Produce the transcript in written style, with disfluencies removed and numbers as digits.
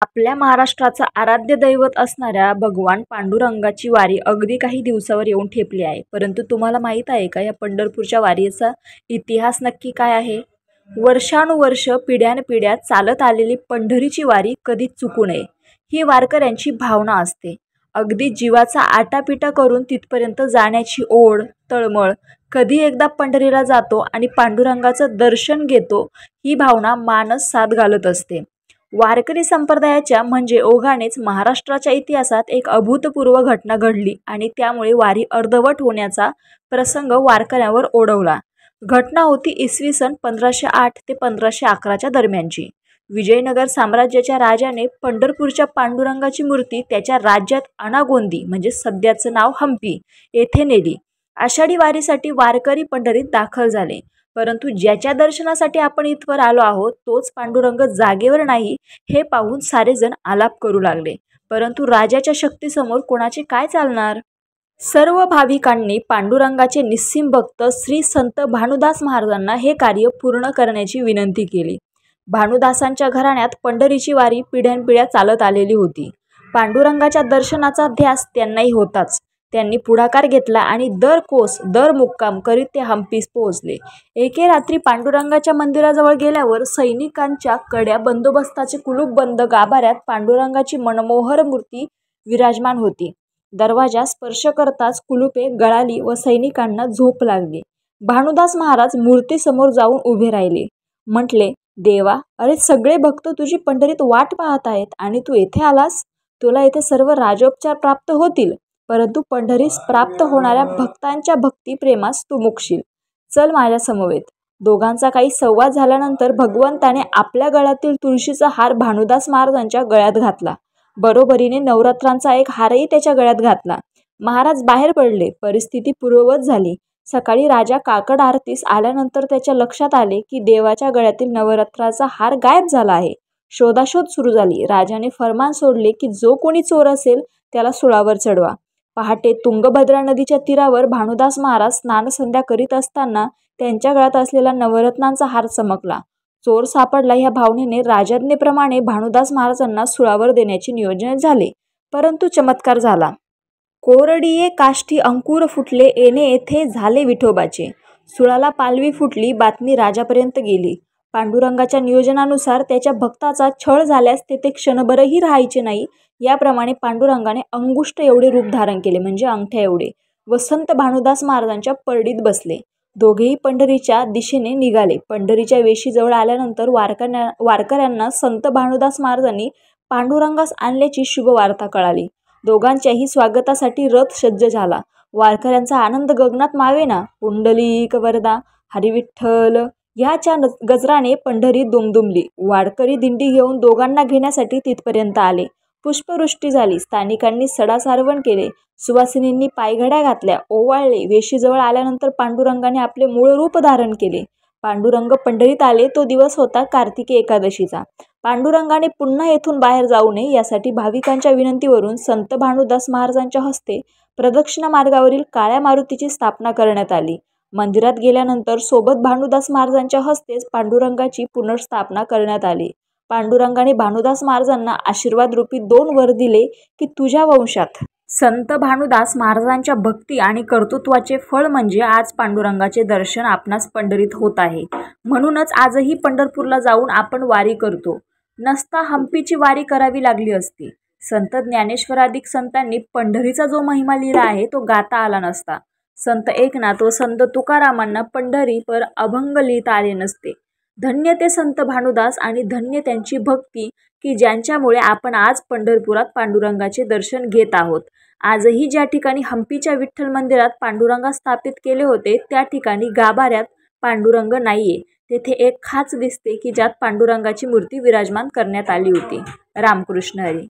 आपल्या महाराष्ट्राचं आराध्य दैवत असणाऱ्या भगवान पांडुरंगाची वारी अगदी काही दिवसावर येऊन ठेपली आहे. परंतु तुम्हाला माहीत आहे का, या पंढरपूरच्या वारीचा इतिहास नक्की काय आहे? वर्षानुवर्ष पिढ्यानपिढ्या चालत आलेली पंढरीची वारी कधीच चुकू नये, ही वारकऱ्यांची भावना असते. अगदी जीवाचा आटापिटा करून तिथपर्यंत जाण्याची ओढ, तळमळ. कधी एकदा पंढरीला जातो आणि पांडुरंगाचं दर्शन घेतो, ही भावना मानस साथ घालत असते. वारकरी संप्रदायाच्या म्हणजे ओघानेच महाराष्ट्राच्या इतिहासात एक अभूतपूर्व घटना घडली आणि त्यामुळे वारी अर्धवट होण्याचा प्रसंग वारकऱ्यांवर ओढवला. घटना होती इसवी सन 1508 ते 1511च्या दरम्यानची. विजयनगर साम्राज्याच्या राजाने पंढरपूरच्या पांडुरंगाची मूर्ती त्याच्या राज्यात अनागोंदी म्हणजे सध्याचं नाव हम्पी येथे नेली. आषाढी वारीसाठी वारकरी पंढरीत दाखल झाले. परंतु ज्याच्या दर्शनासाठी आपण इथवर आलो आहोत तोच पांडुरंग जागेवर नाही, हे पाहून सारेजण आलाप करू लागले. परंतु राजाच्या शक्तीसमोर कोणाचे काय चालणार? सर्व भाविकांनी पांडुरंगाचे निस्सीम भक्त श्री संत भानुदास महाराजांना हे कार्य पूर्ण करण्याची विनंती केली. भानुदासांच्या घराण्यात पंढरीची वारी पिढ्यानपिढ्या चालत आलेली होती. पांडुरंगाच्या दर्शनाचा ध्यास त्यांनाही होताच. त्यांनी पुढाकार घेतला आणि दर कोस दर मुक्काम करीत ते हम्पीस पोहोचले. एके रात्री पांडुरंगाच्या मंदिराजवळ गेल्यावर सैनिकांच्या कड्या बंदोबस्ताचे कुलूप बंद गाभाऱ्यात पांडुरंगाची मनमोहर मूर्ती विराजमान होती. दरवाजा स्पर्श करताच कुलूपे गळाली व सैनिकांना झोप लागली. भानुदास महाराज मूर्तीसमोर जाऊन उभे राहिले. म्हटले, देवा, अरे सगळे भक्त तुझी पंढरीत वाट पाहत आहेत आणि तू येथे आलास. तुला येथे सर्व राजोपचार प्राप्त होतील, परंतु पंढरीस प्राप्त होणाऱ्या भक्तांच्या भक्तिप्रेमास तू मुकशील. चल माझ्या समवेत. दोघांचा काही संवाद झाल्यानंतर भगवंताने आपल्या गळ्यातील तुळशीचा हार भानुदास महाराजांच्या गळ्यात घातला. बरोबरीने नवरत्नांचा एक हारही त्याच्या गळ्यात घातला. महाराज बाहेर पडले. परिस्थिती पूर्ववत झाली. सकाळी राजा काकड आरतीस आल्यानंतर त्याच्या लक्षात आले की देवाच्या गळ्यातील नवरत्नाचा हार गायब झाला आहे. शोधाशोध सुरू झाली. राजाने फरमान सोडले की जो कोणी चोर असेल त्याला सुळावर चढवा. पहाटे तुंगभद्रा नदीच्या तीरावर भानुदास महाराज स्नानसंध्या करीत असताना त्यांच्या गळ्यात असलेला नवरत्नांचा हार चमकला. चोर सापडला ह्या भावनेने राजाज्ञेप्रमाणे भानुदास महाराजांना सुळावर देण्याचे नियोजन झाले. परंतु चमत्कार झाला. कोरडिये काष्ठी अंकुर फुटले येणे येथे झाले विठोबाचे. सुळाला पालवी फुटली बातमी राजापर्यंत गेली. पांडुरंगाच्या नियोजनानुसार त्याच्या भक्ताचा छळ झाल्यास तेथे क्षणभरही राहायचे नाही. याप्रमाणे पांडुरंगाने अंगुष्ठ एवढे रूप धारण केले, म्हणजे अंगठ्या एवढे, व संत भानुदास महाराजांच्या परडीत बसले. दोघेही पंढरीच्या दिशेने निघाले. पंढरीच्या वेशीजवळ आल्यानंतर वारकऱ्यांना संत भानुदास महाराजांनी पांडुरंगास आणल्याची शुभ वार्ता कळाली. दोघांच्याही स्वागतासाठी रथ सज्ज झाला. वारकऱ्यांचा आनंद गगनात मावेना. पुंडलिक वरदा हरिविठ्ठल ह्याच्या गजराने पंढरी दुमदुमली. वारकरी दिंडी घेऊन दोघांना घेण्यासाठी तिथपर्यंत आले. पुष्पवृष्टी झाली. स्थानिकांनी सडा सारवण केले. सुवासिनींनी पायघड्या घातल्या, ओवाळले. वेशीजवळ आल्यानंतर पांडुरंगाने आपले मूळ रूप धारण केले. पांडुरंग पंढरीत आले तो दिवस होता कार्तिकी एकादशीचा. पांडुरंगाने पुन्हा येथून बाहेर जाऊ नये यासाठी भाविकांच्या विनंतीवरून संत भानुदास महाराजांच्या हस्ते प्रदक्षिणा मार्गावरील काळ्या मारुतीची स्थापना करण्यात आली. मंदिरात गेल्यानंतर सोबत भानुदास महाराजांच्या हस्तेच पांडुरंगाची पुनर्स्थापना करण्यात आली. पांडुरंगाने भानुदास महाराजांना आशीर्वाद रूपी 2 वर दिले की तुझ्या वंशात. संत भानुदास महाराजांच्या भक्ती आणि कर्तृत्वाचे फळ म्हणजे आज पांडुरंगाचे दर्शन आपणास पंढरीत होत आहे. म्हणूनच आजही पंढरपूरला जाऊन आपण वारी करतो. नसता हम्पीची वारी करावी लागली असती. संत ज्ञानेश्वरादिक संतांनी पंढरीचा जो महिमा लिहिला आहे तो गाता आला नसता. संत एकनाथ व संत तुकारामांना पंढरी पर अभंग लिहिता आले नसते. धन्य ते संत भानुदास आणि धन्य त्यांची भक्ती की ज्यांच्यामुळे आपण आज पंढरपुरात पांडुरंगाचे दर्शन घेत आहोत. आजही ज्या ठिकाणी हम्पीच्या विठ्ठल मंदिरात पांडुरंगा स्थापित केले होते त्या ठिकाणी गाभाऱ्यात पांडुरंग नाहीये. तेथे एक खाच दिसते की ज्यात पांडुरंगाची मूर्ती विराजमान करण्यात आली होती. रामकृष्ण हरी.